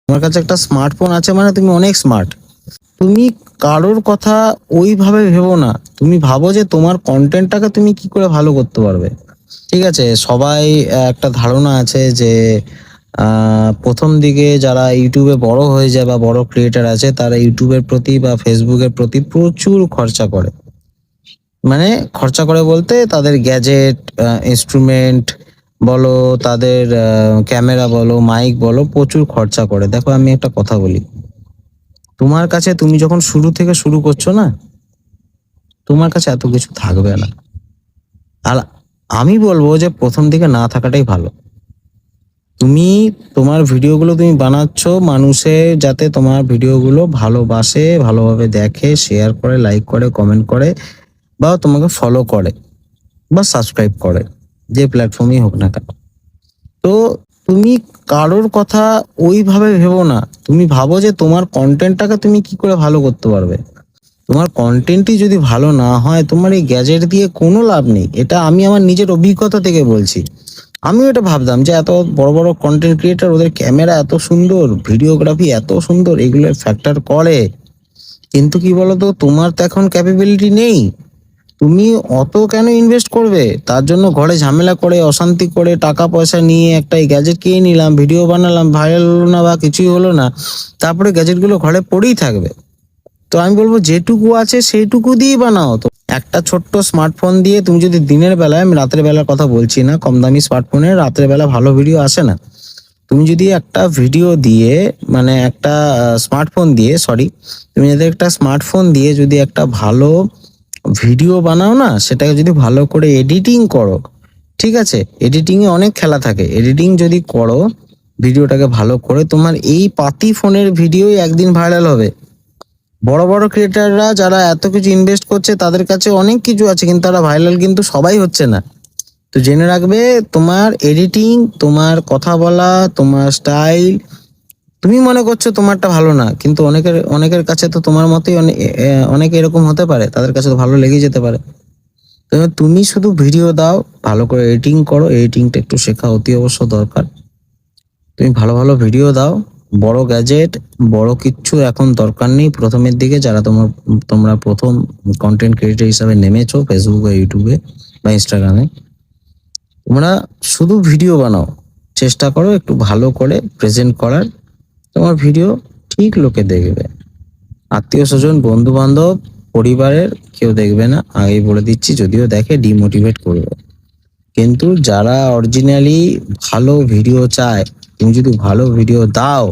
তোমার কাছে একটা স্মার্টফোন আছে মানে তুমি অনেক স্মার্ট। তুমি কারোর কথা ওইভাবে ভেবো না, তুমি ভাবো যে তোমার কন্টেন্টটাকে তুমি কি করে ভালো করতে পারবে। ঠিক আছে, সবাই একটা ধারণা আছে যে প্রথম দিকে যারা ইউটিউবে বড় হয়ে যায় বা বড় ক্রিয়েটার আছে তারা ইউটিউবের প্রতি বা ফেসবুকের প্রতি প্রচুর খরচা করে। মানে খরচা করে বলতে তাদের গ্যাজেট, ইনস্ট্রুমেন্ট বলো, তাদের ক্যামেরা বলো, মাইক বলো, প্রচুর খরচা করে। দেখো আমি একটা কথা বলি, তোমার কাছে তুমি যখন শুরু থেকে শুরু করছো না, তোমার কাছে এত কিছু থাকবে না। আর আমি বলবো যে প্রথম দিকে না থাকাটাই ভালো। তুমি তোমার ভিডিওগুলো তুমি বানাচ্ছ মানুষের যাতে তোমার ভিডিওগুলো ভালোবাসে, ভালোভাবে দেখে, শেয়ার করে, লাইক করে, কমেন্ট করে, বা তোমাকে ফলো করে বা সাবস্ক্রাইব করে, যে প্ল্যাটফর্মই হোক না কেন। তো তুমি কারোর কথা ওইভাবে ভেবো না, তুমি ভাবো যে তোমার কন্টেন্টটাকে তুমি কি করে ভালো করতে পারবে। তোমার কন্টেন্টই যদি ভালো না হয়, তোমার এই গ্যাজেট দিয়ে কোনো লাভ নেই। এটা আমি আমার নিজের অভিজ্ঞতা থেকে বলছি। আমিও এটা ভাবতাম যে এত বড় বড় কন্টেন্ট ক্রিয়েটার, ওদের ক্যামেরা এত সুন্দর, ভিডিওগ্রাফি এত সুন্দর, এগুলো ফ্যাক্টর করে। কিন্তু কি বলতো, তোমার তো এখন ক্যাপাবিলিটি নেই। তুমি অত কেন ইনভেস্ট করবে? তার জন্য ঘরে ঝামেলা করে, অশান্তি করে, টাকা পয়সা নিয়ে একটা এই গ্যাজেট কিনে নিলাম, ভিডিও বানালাম, ভাইরাল হলো না বা কিছুই হলো না, তারপরে গ্যাজেটগুলো ঘরে পড়েই থাকবে। তো আমি বলবো যেটুকু আছে সেইটুকু দিয়ে বানাও। তো একটা ছোট্ট স্মার্টফোন দিয়ে তুমি যদি দিনের বেলায়, আমি রাতের বেলার কথা বলছি না, কম দামি স্মার্টফোনে রাতের বেলা ভালো ভিডিও আসে না। তুমি যদি একটা ভিডিও দিয়ে, মানে একটা স্মার্টফোন দিয়ে, সরি, তুমি যদি একটা স্মার্টফোন দিয়ে যদি একটা ভালো ভিডিও বানাও না, সেটাকে যদি ভালো করে এডিটিং করো, ঠিক আছে, এডিটিং এ অনেক খেলা থাকে, এডিটিং যদি করো ভিডিওটাকে ভালো করে, তোমার এই পাতি ফোনের ভিডিওই একদিন ভাইরাল হবে। বড় বড় ক্রিয়েটাররা যারা এত কিছু ইনভেস্ট করছে তাদের কাছে অনেক কিছু আছে, কিন্তু তারা ভাইরাল কিন্তু সবাই হচ্ছে না। তো জেনে রাখবে, তোমার এডিটিং, তোমার কথা বলা, তোমার স্টাইল, তুমি মনে করছো তোমারটা ভালো না, কিন্তু অনেকের অনেকের কাছে তো তোমার মতোই অনেক এরকম হতে পারে, তাদের কাছে তো ভালো লেগে যেতে পারে। তো তুমি শুধু ভিডিও দাও, ভালো করে এডিটিং করো, এডিটিংটা একটু শেখা অতি অবশ্য দরকার। তুমি ভালো ভালো ভিডিও দাও। বড় গ্যাজেট, বড় কিচ্ছু এখন দরকার নেই প্রথমের দিকে, যারা তোমরা প্রথম কন্টেন্ট ক্রিয়েটর হিসাবে নেমেছো ফেসবুক বা ইউটিউবে বা ইনস্টাগ্রামে, তোমরা শুধু ভিডিও বানাও, চেষ্টা করো একটু ভালো করে প্রেজেন্ট করার। তোমার ভিডিও ঠিক লোকে দেখবে, আত্মীয় স্বজন, বন্ধু বান্ধব, পরিবারের কেউ দেখবে না, আগেই বলে দিচ্ছি। যদিও দেখে, ডিমোটিভেট করবে। কিন্তু যারা অরিজিনালি ভালো ভিডিও চায়, তুমি যদি ভালো ভিডিও দাও,